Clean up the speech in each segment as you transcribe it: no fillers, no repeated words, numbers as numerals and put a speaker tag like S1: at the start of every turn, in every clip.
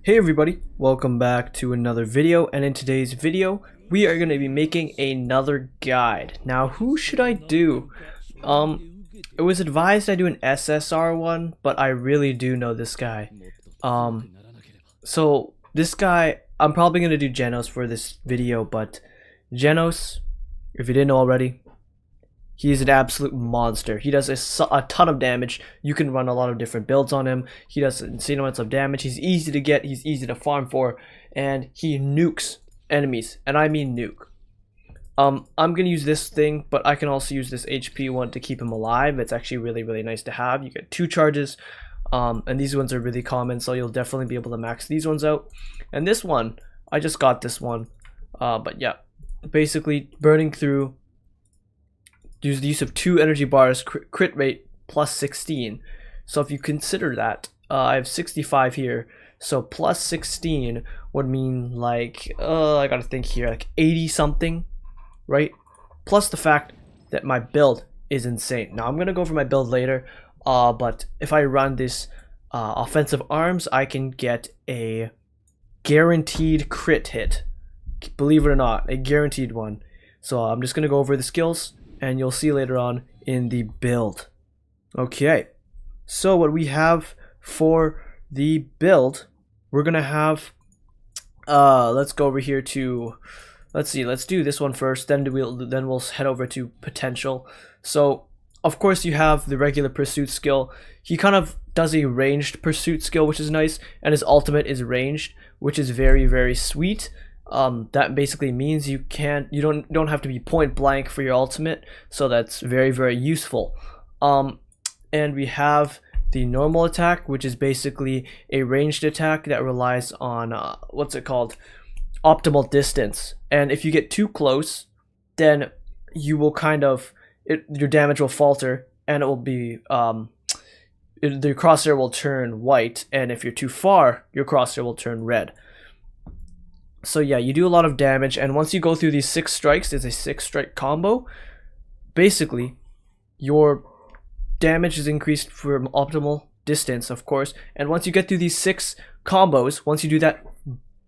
S1: Hey everybody, welcome back to another video, and in today's video we are going to be making another guide. Now who should I do? It was advised I do an SSR one, but I really do know this guy. So this guy, I'm probably going to do Genos for this video, but Genos, if you didn't know already, he is an absolute monster. He does a ton of damage. You can run a lot of different builds on him. He does insane amounts of damage. He's easy to get. He's easy to farm for. And he nukes enemies. And I mean nuke. I'm going to use this thing, but I can also use this HP one to keep him alive. It's actually really nice to have. You get 2 charges. And these ones are really common, so you'll definitely be able to max these ones out. And this one, I just got this one. But yeah, basically burning through. Use the use of 2 energy bars, crit rate plus 16. So if you consider that, I have 65 here. So plus 16 would mean like, I gotta think here, like 80 something, right? Plus the fact that my build is insane. Now I'm gonna go for my build later, but if I run this offensive arms, I can get a guaranteed crit hit. Believe it or not, a guaranteed one. So I'm just gonna go over the skills, and you'll see later on in the build. Okay, so what we have for the build, we're gonna have let's go over here to, let's do this one first, then we'll head over to potential. So of course you have the regular pursuit skill. He kind of does a ranged pursuit skill, which is nice, and his ultimate is ranged, which is very sweet. That basically means you don't have to be point blank for your ultimate, so that's very useful. And we have the normal attack, which is basically a ranged attack that relies on what's it called, optimal distance. And if you get too close, then you will your damage will falter, and it will be the crosshair will turn white, and if you're too far, your crosshair will turn red. So yeah, you do a lot of damage, and once you go through these 6 strikes, it's a 6-strike combo. Basically, your damage is increased from optimal distance, of course, and once you get through these 6 combos, once you do that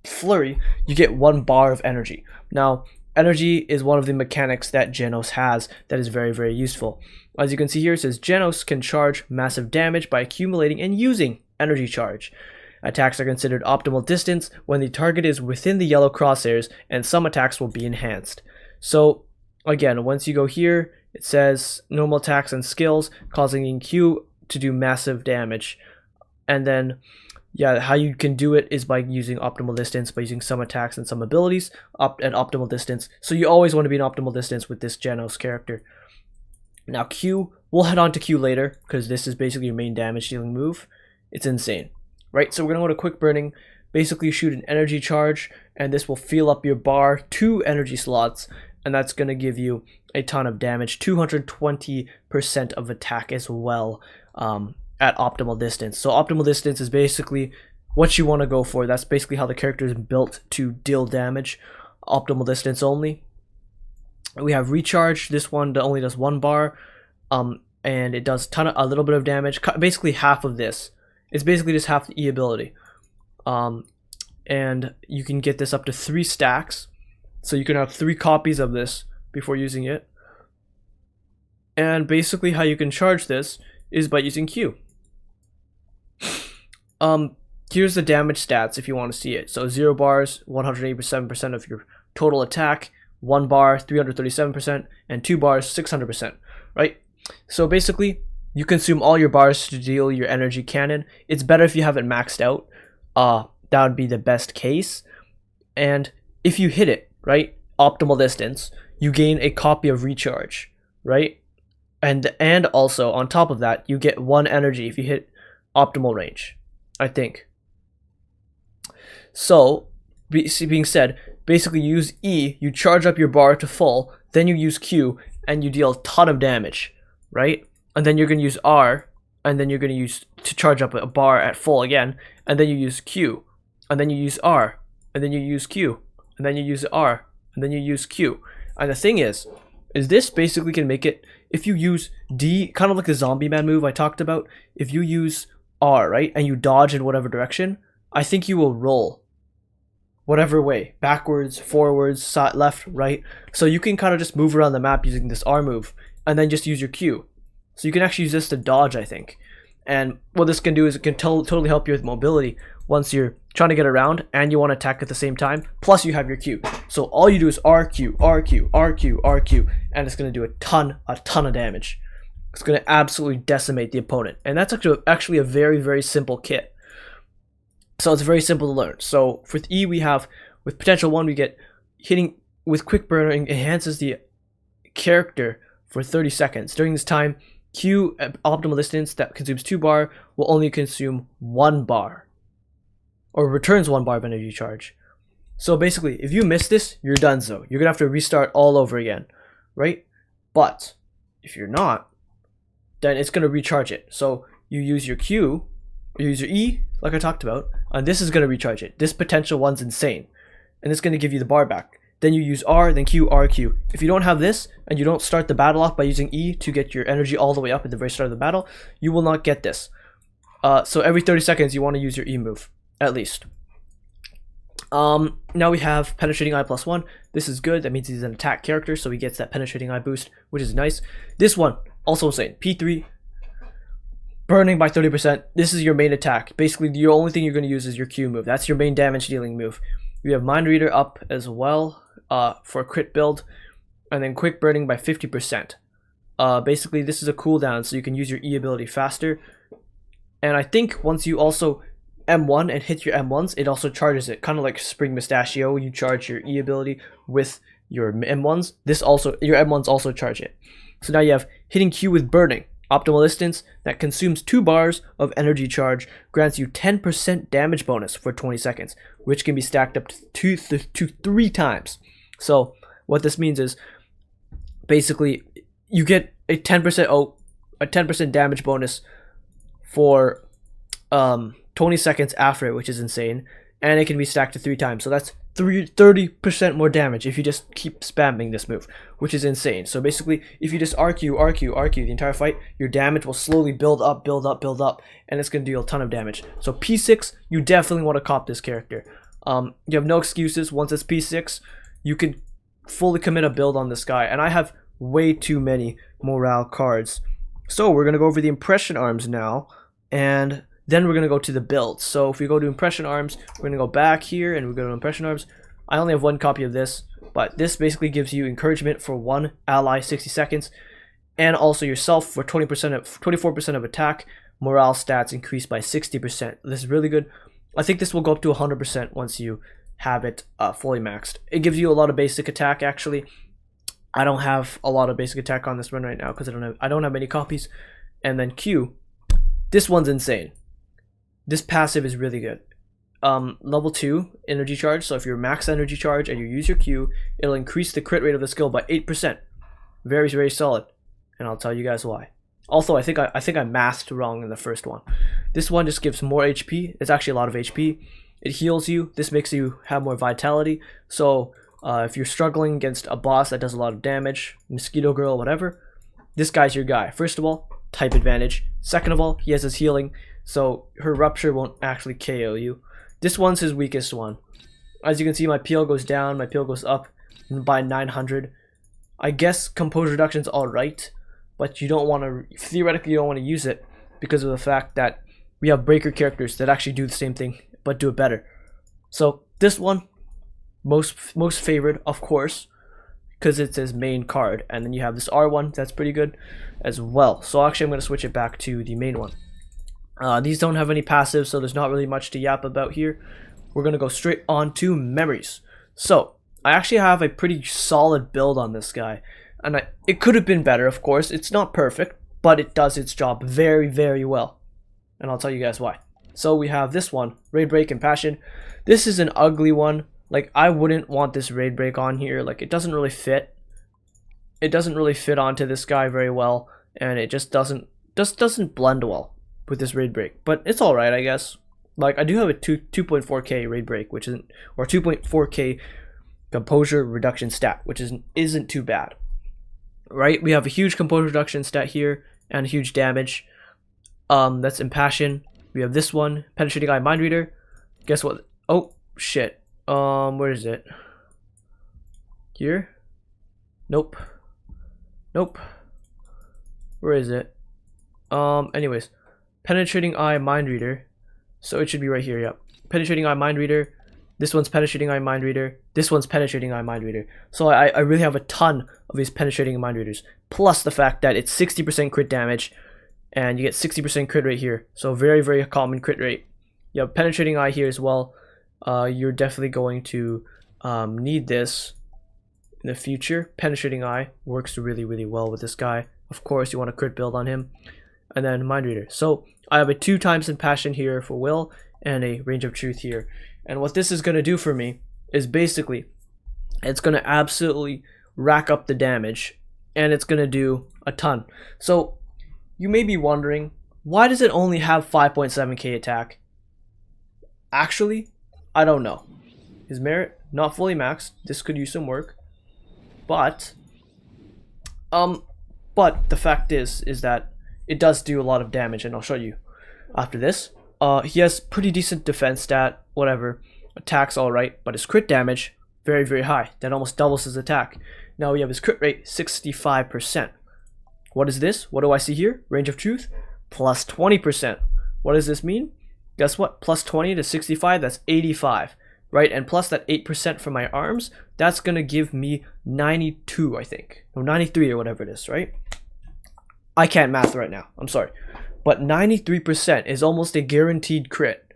S1: flurry, you get 1 bar of energy. Now, energy is one of the mechanics that Genos has that is very useful. As you can see here, it says Genos can charge massive damage by accumulating and using energy charge. Attacks are considered optimal distance when the target is within the yellow crosshairs, and some attacks will be enhanced. So again, once you go here, it says normal attacks and skills causing Q to do massive damage. And then yeah, how you can do it is by using optimal distance, by using some attacks and some abilities at optimal distance. So you always want to be in optimal distance with this Genos character. Now Q, we'll head on to Q later, because this is basically your main damage dealing move. It's insane. Right, so we're going to go to quick burning. Basically, you shoot an energy charge, and this will fill up your bar 2 energy slots, and that's going to give you a ton of damage, 220% of attack as well, at optimal distance. So optimal distance is basically what you want to go for. That's basically how the character is built to deal damage. Optimal distance only. We have recharge. This one only does 1 bar, and it does a little bit of damage. Basically half of this. It's basically just half the E ability. And you can get this up to 3 stacks. So you can have 3 copies of this before using it. And basically how you can charge this is by using Q. Here's the damage stats if you want to see it. So 0 bars, 187% of your total attack. 1 bar, 337%. And 2 bars, 600%. Right? So basically, you consume all your bars to deal your energy cannon. It's better if you have it maxed out. That would be the best case. And if you hit it, right, optimal distance, you gain a copy of recharge, right? And also, on top of that, you get 1 energy if you hit optimal range, I think. So, being said, basically use E, you charge up your bar to full, then you use Q, and you deal a ton of damage, right? And then you're going to use R, and then you're going to use to charge up a bar at full again, and then you use Q, and then you use R, and then you use Q, and then you use R, and then you use Q. And the thing is this basically can make it, if you use D, kind of like the zombie man move I talked about, if you use R, right, and you dodge in whatever direction, I think you will roll whatever way, backwards, forwards, side, left, right. So you can kind of just move around the map using this R move, and then just use your Q. So you can actually use this to dodge, I think. And what this can do is it can totally help you with mobility once you're trying to get around and you want to attack at the same time. Plus you have your Q. So all you do is RQ, RQ, RQ, RQ, and it's going to do a ton of damage. It's going to absolutely decimate the opponent. And that's actually a very, very simple kit. So it's very simple to learn. So with E we have, with potential 1 we get hitting with quick burning enhances the character for 30 seconds. During this time, Q at optimal distance that consumes 2 bar will only consume 1 bar. Or returns 1 bar of energy charge. So basically, if you miss this, you're done so. You're gonna have to restart all over again. Right? But if you're not, then it's gonna recharge it. So you use your Q, you use your E, like I talked about, and this is going to recharge it. This potential 1's insane, and it's going to give you the bar back. Then you use R, then Q, R, Q. If you don't have this, and you don't start the battle off by using E to get your energy all the way up at the very start of the battle, you will not get this. So every 30 seconds you want to use your E move, at least. Now we have Penetrating Eye +1. This is good. That means he's an attack character, so he gets that Penetrating Eye boost, which is nice. This one, also insane. P3. Burning by 30%. This is your main attack. Basically, the only thing you're going to use is your Q move. That's your main damage dealing move. You have Mind Reader up as well for a crit build. And then Quick Burning by 50%. Basically, this is a cooldown, so you can use your E ability faster. And I think once you also M1 and hit your M1s, it also charges it. Kind of like Spring Mustachio, you charge your E ability with your M1s. Your M1s also charge it. So now you have hitting Q with Burning. Optimal distance that consumes 2 bars of energy charge grants you 10% damage bonus for 20 seconds, which can be stacked up to 3 times. So what this means is basically you get a 10% damage bonus for 20 seconds after it, which is insane, and it can be stacked to 3 times. So that's 30% more damage if you just keep spamming this move, which is insane. So basically, if you just RQ, RQ, RQ the entire fight, your damage will slowly build up, and it's going to deal a ton of damage. So P6, you definitely want to cop this character. You have no excuses. Once it's P6, you can fully commit a build on this guy, and I have way too many morale cards. So we're going to go over the impression arms now, and then we're going to go to the builds. So if we go to impression arms, we're going to go back here and we go to impression arms. I only have 1 copy of this, but this basically gives you encouragement for 1 ally 60 seconds, and also yourself for 24% of attack. Morale stats increased by 60%. This is really good. I think this will go up to 100% once you have it fully maxed. It gives you a lot of basic attack actually. I don't have a lot of basic attack on this run right now because I don't have many copies. And then Q, this one's insane. This passive is really good. Level 2 energy charge. So if you're max energy charge and you use your Q, it'll increase the crit rate of the skill by 8%. Very, very solid. And I'll tell you guys why. Also, I think I masked wrong in the first one. This one just gives more HP. It's actually a lot of HP. It heals you. This makes you have more vitality. So if you're struggling against a boss that does a lot of damage, Mosquito Girl, whatever, this guy's your guy. First of all, type advantage. Second of all, he has his healing, so her rupture won't actually KO you. This one's his weakest one. As you can see, my PL goes down, my PL goes up by 900. I guess composure reduction's alright, but you don't want to, theoretically you don't want to use it because of the fact that we have breaker characters that actually do the same thing but do it better. So this one, most favored, of course, because it's his main card. And then you have this R1 that's pretty good as well. So actually I'm going to switch it back to the main one. These don't have any passives, so there's not really much to yap about here. We're going to go straight on to memories. So I actually have a pretty solid build on this guy, and it could have been better, of course. It's not perfect, but it does its job very, very well, and I'll tell you guys why. So we have this one, Raid Break and Passion. This is an ugly one. Like, I wouldn't want this Raid Break on here. Like, it doesn't really fit. It doesn't really fit onto this guy very well, and it just doesn't blend well with this Raid Break. But it's alright, I guess. Like, I do have a 2.4k Raid Break, which isn't, or 2.4k composure reduction stat, which isn't too bad. Right? We have a huge composure reduction stat here, and a huge damage. That's Impassion. We have this one, Penetrating Eye Mind Reader. guess what? Oh shit. Where is it? Here? Nope. Nope. Where is it? Anyways, penetrating eye mind reader. So it should be right here. Yep. Penetrating eye mind reader. This one's penetrating eye mind reader. This one's penetrating eye mind reader. So I really have a ton of these penetrating mind readers. Plus the fact that it's 60% crit damage, and you get 60% crit rate here. So very, very common crit rate. You have penetrating eye here as well. You're definitely going to need this in the future. Penetrating eye works really, really well with this guy. Of course, you want to crit build on him. And then mind reader. So I have a 2 times in passion here for will and a range of truth here. And what this is going to do for me is basically it's going to absolutely rack up the damage, and it's going to do a ton. So you may be wondering, why does it only have 5.7k attack? Actually, I don't know. His merit not fully maxed. This could use some work. But the fact is that it does do a lot of damage, and I'll show you after this. He has pretty decent defense stat, whatever. Attack's alright, but his crit damage, very, very high. That almost doubles his attack. Now we have his crit rate, 65%. What is this? What do I see here? Range of truth, plus 20%. What does this mean? Guess what? Plus 20 to 65, that's 85. Right? And plus that 8% for my arms, that's going to give me 92, I think. No, 93 or whatever it is, right? I can't math right now. I'm sorry. But 93% is almost a guaranteed crit,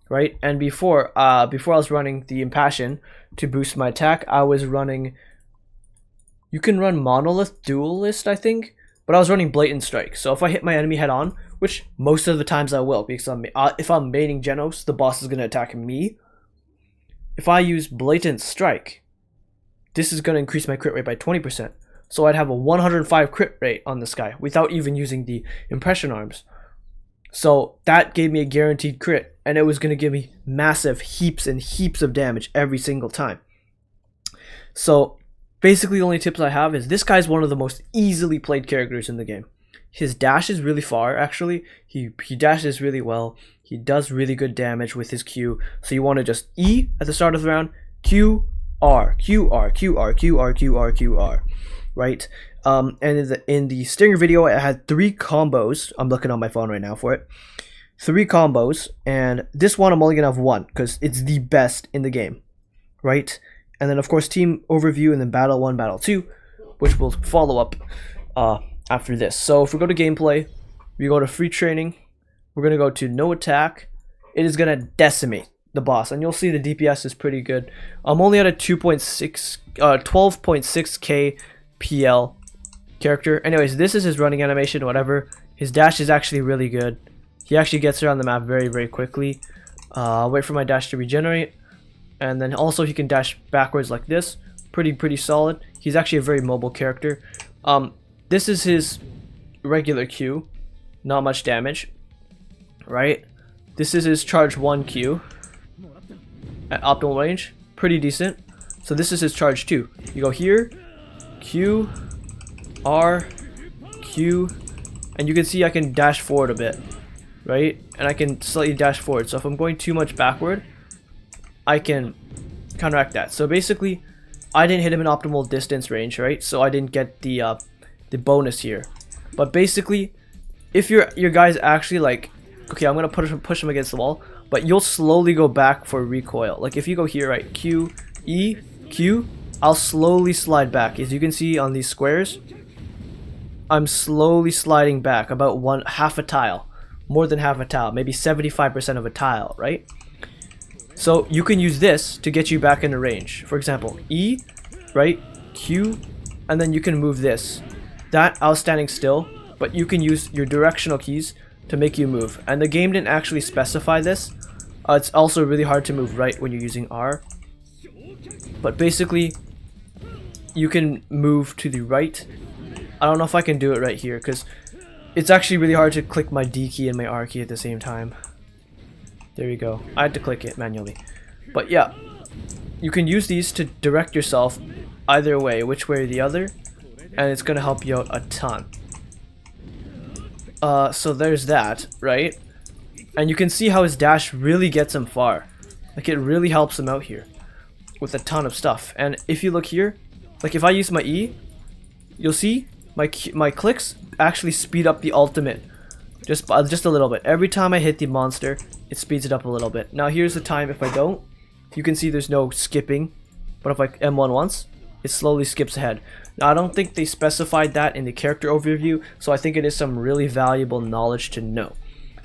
S1: right? And before I was running the Impassion to boost my attack, I was running, you can run Monolith Duelist, I think, but I was running Blatant Strike. So if I hit my enemy head on, which most of the times I will, because if I'm maining Genos, the boss is going to attack me. If I use Blatant Strike, this is going to increase my crit rate by 20%. So I'd have a 105 crit rate on this guy without even using the impression arms. So that gave me a guaranteed crit, and it was going to give me massive heaps and heaps of damage every single time. So basically the only tips I have is this guy's one of the most easily played characters in the game. His dash is really far, actually. He dashes really well. He does really good damage with his Q. So you want to just E at the start of the round, Q, R, Q, R, Q, R, Q, R, Q, R, Q, R. Right? And in the Stinger video, I had 3 combos. I'm looking on my phone right now for it. 3 combos, and this one I'm only gonna have 1 because it's the best in the game, right? And then of course team overview, and then battle 1, battle 2, which will follow up after this. So if we go to gameplay, we go to free training, we're gonna go to no attack. It is gonna decimate the boss, and you'll see the DPS is pretty good. I'm only at a 12.6k PL character. Anyways, this is his running animation, whatever. His dash is actually really good. He actually gets around the map very, very quickly. I'll wait for my dash to regenerate, and then also he can dash backwards like this. Pretty solid. He's actually a very mobile character. This is his regular Q, not much damage, right? This is his charge 1 Q at optimal range, pretty decent. So this is his charge 2. You go here, Q, R, Q, and you can see I can dash forward a bit, right? And I can slightly dash forward. So if I'm going too much backward, I can counteract that. So basically, I didn't hit him in optimal distance range, right? So I didn't get the bonus here. But basically, if your guy's actually like, okay, I'm gonna push him against the wall, but you'll slowly go back for recoil. Like if you go here, right, Q, E, Q, I'll slowly slide back. As you can see on these squares, I'm slowly sliding back about half a tile, more than half a tile, maybe 75% of a tile, right? So you can use this to get you back into range. For example, E, right, Q, and then you can move this. That I was standing still, but you can use your directional keys to make you move. And the game didn't actually specify this. It's also really hard to move right when you're using R. But basically, you can move to the right. I don't know if I can do it right here because it's actually really hard to click my D key and my R key at the same time. There you go. I had to click it manually. But yeah, you can use these to direct yourself either way, which way or the other, and it's going to help you out a ton. So there's that, right? And you can see how his dash really gets him far. Like, it really helps him out here with a ton of stuff. And if you look here, like if I use my E, you'll see my clicks actually speed up the ultimate just a little bit. Every time I hit the monster, it speeds it up a little bit. Now here's the time if I don't. You can see there's no skipping, but if I M1 once, it slowly skips ahead. Now I don't think they specified that in the character overview, so I think it is some really valuable knowledge to know.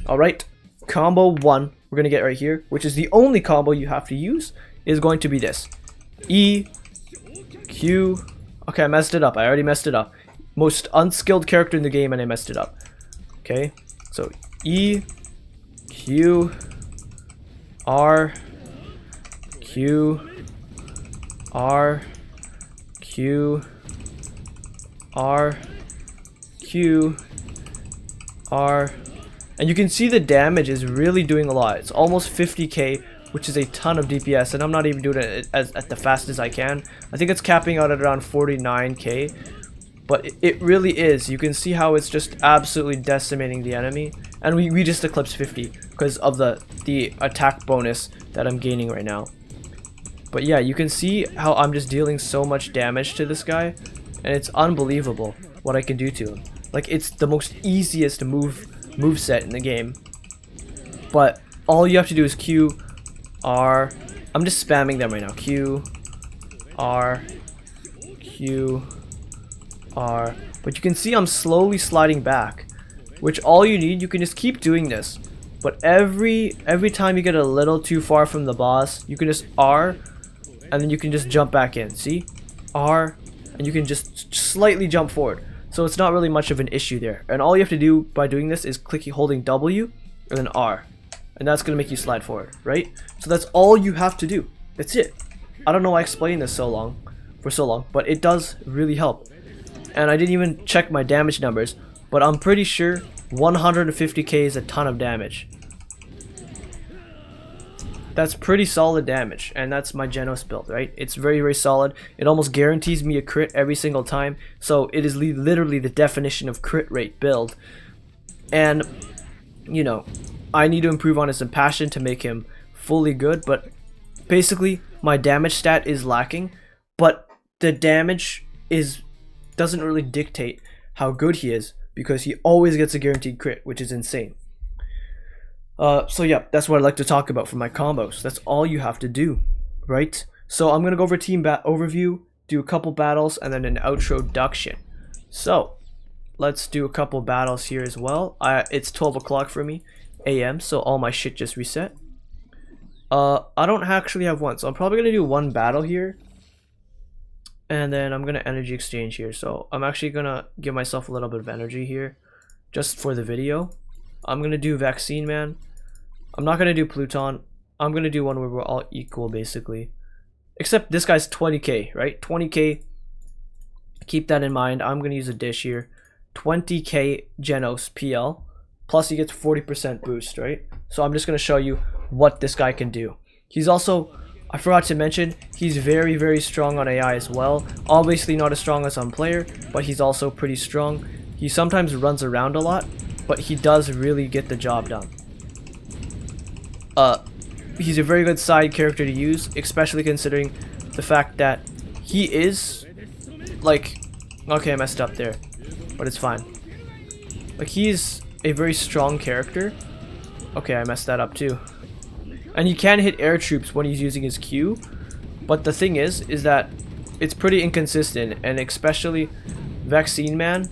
S1: Alright, combo 1 we're gonna get right here, which is the only combo you have to use, is going to be this. E, Q, okay, I messed it up, I already messed it up. Most unskilled character in the game and I messed it up. Okay, so E, Q, R, Q, R, Q, R, Q, R, and you can see the damage is really doing a lot. It's almost 50k, which is a ton of DPS, and I'm not even doing it at the fastest I can. I think it's capping out at around 49k, but it really is. You can see how it's just absolutely decimating the enemy, and we just eclipsed 50 because of the attack bonus that I'm gaining right now. But yeah, you can see how I'm just dealing so much damage to this guy, and it's unbelievable what I can do to him. Like, it's the most easiest moveset in the game, but all you have to do is Q, R. I'm just spamming them right now. Q, R, Q, R. But you can see I'm slowly sliding back, which all you need, you can just keep doing this. But every time you get a little too far from the boss, you can just R, and then you can just jump back in. See? R, and you can just slightly jump forward. So it's not really much of an issue there. And all you have to do by doing this is holding W and then R. And that's going to make you slide forward, right? So that's all you have to do. That's it. I don't know why I explained this for so long, but it does really help. And I didn't even check my damage numbers, but I'm pretty sure 150k is a ton of damage. That's pretty solid damage, and that's my Genos build, right? It's very, very solid. It almost guarantees me a crit every single time, so it is literally the definition of crit rate build. And, you know, I need to improve on his Impassion to make him fully good, but basically my damage stat is lacking, but the damage doesn't really dictate how good he is, because he always gets a guaranteed crit, which is insane. So yeah, that's what I'd like to talk about for my combos. That's all you have to do, right? So I'm gonna go over team overview, do a couple battles, and then an outroduction. So let's do a couple battles here as well. It's 12 o'clock for me, AM, so all my shit just reset. I don't actually have one, so I'm probably gonna do one battle here, and then I'm gonna energy exchange here. So I'm actually gonna give myself a little bit of energy here, just for the video. I'm gonna do Vaccine Man. I'm not gonna do Pluton. I'm gonna do one where we're all equal, basically. Except this guy's 20k, right? 20k. Keep that in mind. I'm gonna use a dish here. 20k Genos PL. Plus he gets 40% boost, right? So I'm just gonna show you what this guy can do. He's also, I forgot to mention, he's very, very strong on AI as well. Obviously not as strong as on player, but he's also pretty strong. He sometimes runs around a lot, but he does really get the job done. He's a very good side character to use, especially considering the fact that he is, like, okay, I messed up there, but it's fine. Like, he's a very strong character. Okay, I messed that up too. And he can hit air troops when he's using his Q, but the thing is that it's pretty inconsistent, and especially Vaccine Man,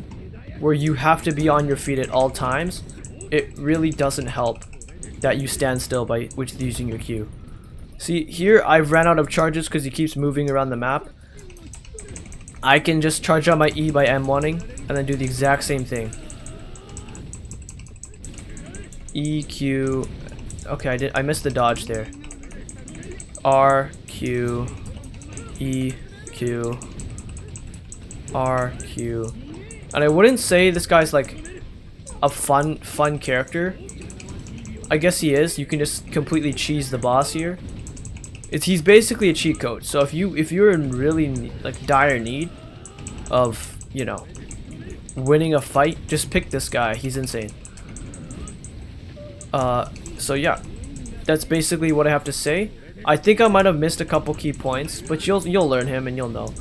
S1: where you have to be on your feet at all times, it really doesn't help that you stand still by using your Q. See, here I've ran out of charges because he keeps moving around the map. I can just charge out my E by M1ing and then do the exact same thing. E, Q. Okay, I missed the dodge there. R, Q, E, Q, R, Q. And I wouldn't say this guy's like a fun character. I guess he is. You can just completely cheese the boss here. He's basically a cheat code. So if you're in really like dire need of, you know, winning a fight, just pick this guy. He's insane. So yeah, that's basically what I have to say. I think I might have missed a couple key points, but you'll learn him and you'll know.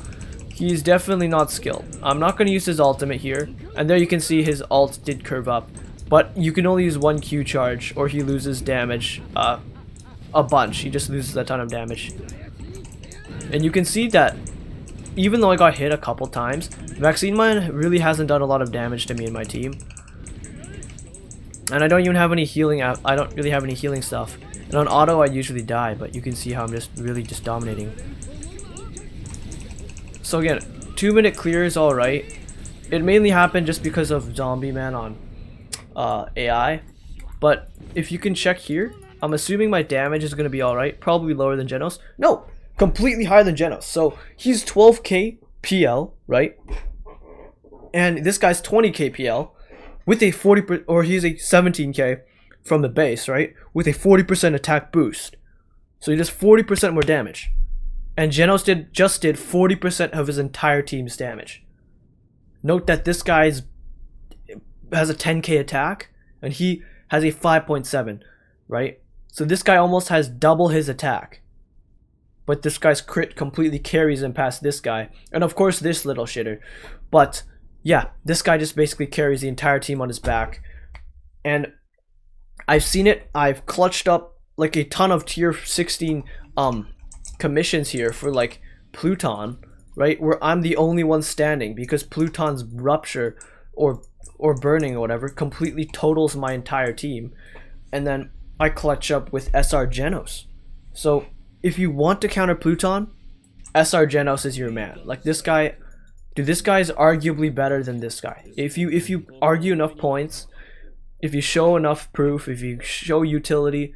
S1: He's definitely not skilled. I'm not going to use his ultimate here, and there you can see his ult did curve up, but you can only use one Q charge or he loses damage a bunch. He just loses a ton of damage. And you can see that even though I got hit a couple times, Vaccine Mine really hasn't done a lot of damage to me and my team. And I don't even have any healing. I don't really have any healing stuff. And on auto I usually die, but you can see how I'm just really dominating. So again, 2-minute clear is alright. It mainly happened just because of Zombie Man on AI. But if you can check here, I'm assuming my damage is going to be alright. Probably lower than Genos. No! Completely higher than Genos. So he's 12k PL, right? And this guy's 20k PL with a 40%, or he's a 17k from the base, right? With a 40% attack boost. So he does 40% more damage. And Genos just did 40% of his entire team's damage. Note that this guy has a 10k attack and he has a 5.7, right? So this guy almost has double his attack. But this guy's crit completely carries him past this guy. And of course this little shitter. But yeah, this guy just basically carries the entire team on his back. And I've seen it. I've clutched up like a ton of tier 16 commissions here for like Pluton, right? Where I'm the only one standing because Pluton's rupture or burning or whatever completely totals my entire team. And then I clutch up with SR Genos. So if you want to counter Pluton, SR Genos is your man. Like this guy, dude, this guy is arguably better than this guy. If you argue enough points, if you show enough proof, if you show utility,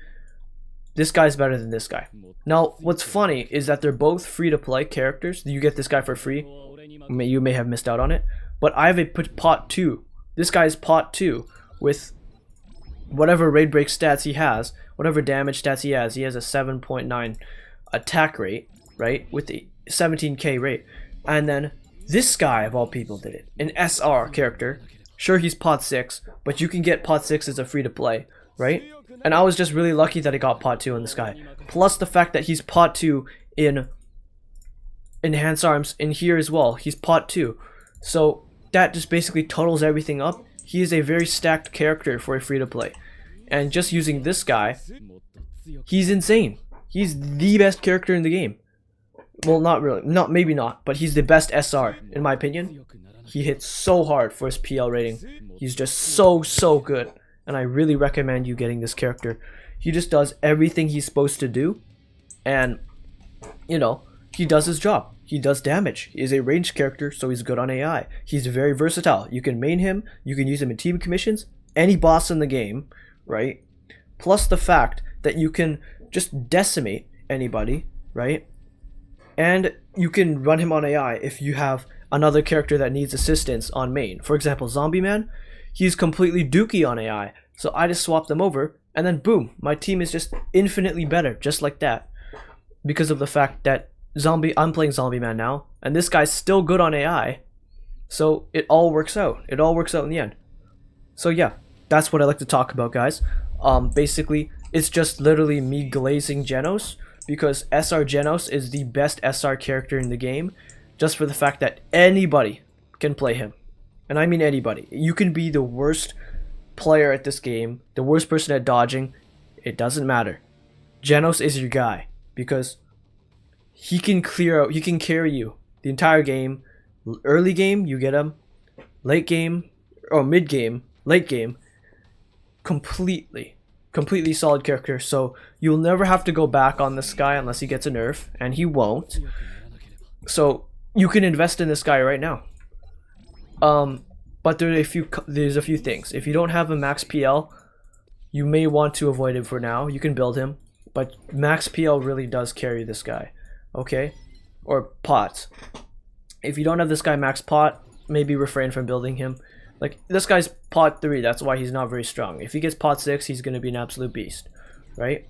S1: this guy's better than this guy. Now, what's funny is that they're both free-to-play characters. You get this guy for free. You may have missed out on it. But I have a pot 2. This guy's pot 2 with whatever raid break stats he has, whatever damage stats he has. He has a 7.9 attack rate, right? With the 17k rate. And then this guy, of all people, did it. An SR character. Sure, he's pot 6, but you can get pot 6 as a free-to-play, right? And I was just really lucky that I got pot 2 on this guy. Plus the fact that he's pot 2 in Enhanced Arms in here as well. He's pot 2. So that just basically totals everything up. He is a very stacked character for a free-to-play. And just using this guy, he's insane. He's the best character in the game. Well, not really. Maybe not. But he's the best SR, in my opinion. He hits so hard for his PL rating. He's just so good. And I really recommend you getting this character. He just does everything he's supposed to do. And, you know, he does his job. He does damage. He is a ranged character, so he's good on AI. He's very versatile. You can main him. You can use him in team commissions. Any boss in the game, right? Plus the fact that you can just decimate anybody, right? And you can run him on AI if you have another character that needs assistance on main. For example, Zombie Man. He's completely dookie on AI, so I just swap them over, and then boom, my team is just infinitely better, just like that. Because of the fact that I'm playing Zombie Man now, and this guy's still good on AI, so it all works out. It all works out in the end. So yeah, that's what I like to talk about, guys. Basically, it's just literally me glazing Genos, because SR Genos is the best SR character in the game, just for the fact that anybody can play him. And I mean anybody. You can be the worst player at this game, the worst person at dodging. It doesn't matter. Genos is your guy because he can clear out, he can carry you the entire game. Early game, you get him. Late game, or mid game, late game, completely solid character. So you'll never have to go back on this guy unless he gets a nerf, and he won't. So you can invest in this guy right now. But there's a few things. If you don't have a max PL, you may want to avoid him for now. You can build him, but max PL really does carry this guy, okay? Or pot. If you don't have this guy max pot, maybe refrain from building him. Like, this guy's pot 3, that's why he's not very strong. If he gets pot 6, he's going to be an absolute beast, right?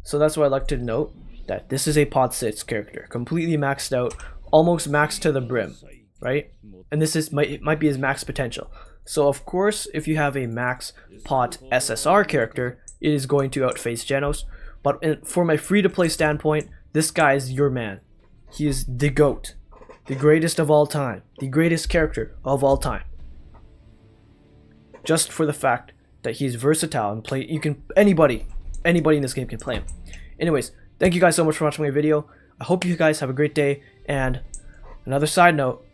S1: So that's why I like to note that this is a pot 6 character, completely maxed out, almost maxed to the brim, right? And this is might be his max potential. So of course, if you have a max pot SSR character, it is going to outface Genos. But for my free-to-play standpoint, this guy is your man. He is the GOAT. The greatest of all time. The greatest character of all time. Just for the fact that he's versatile and anybody in this game can play him. Anyways, thank you guys so much for watching my video. I hope you guys have a great day. And another side note,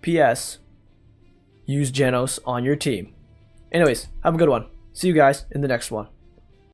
S1: P.S. use Genos on your team. Anyways, have a good one. See you guys in the next one.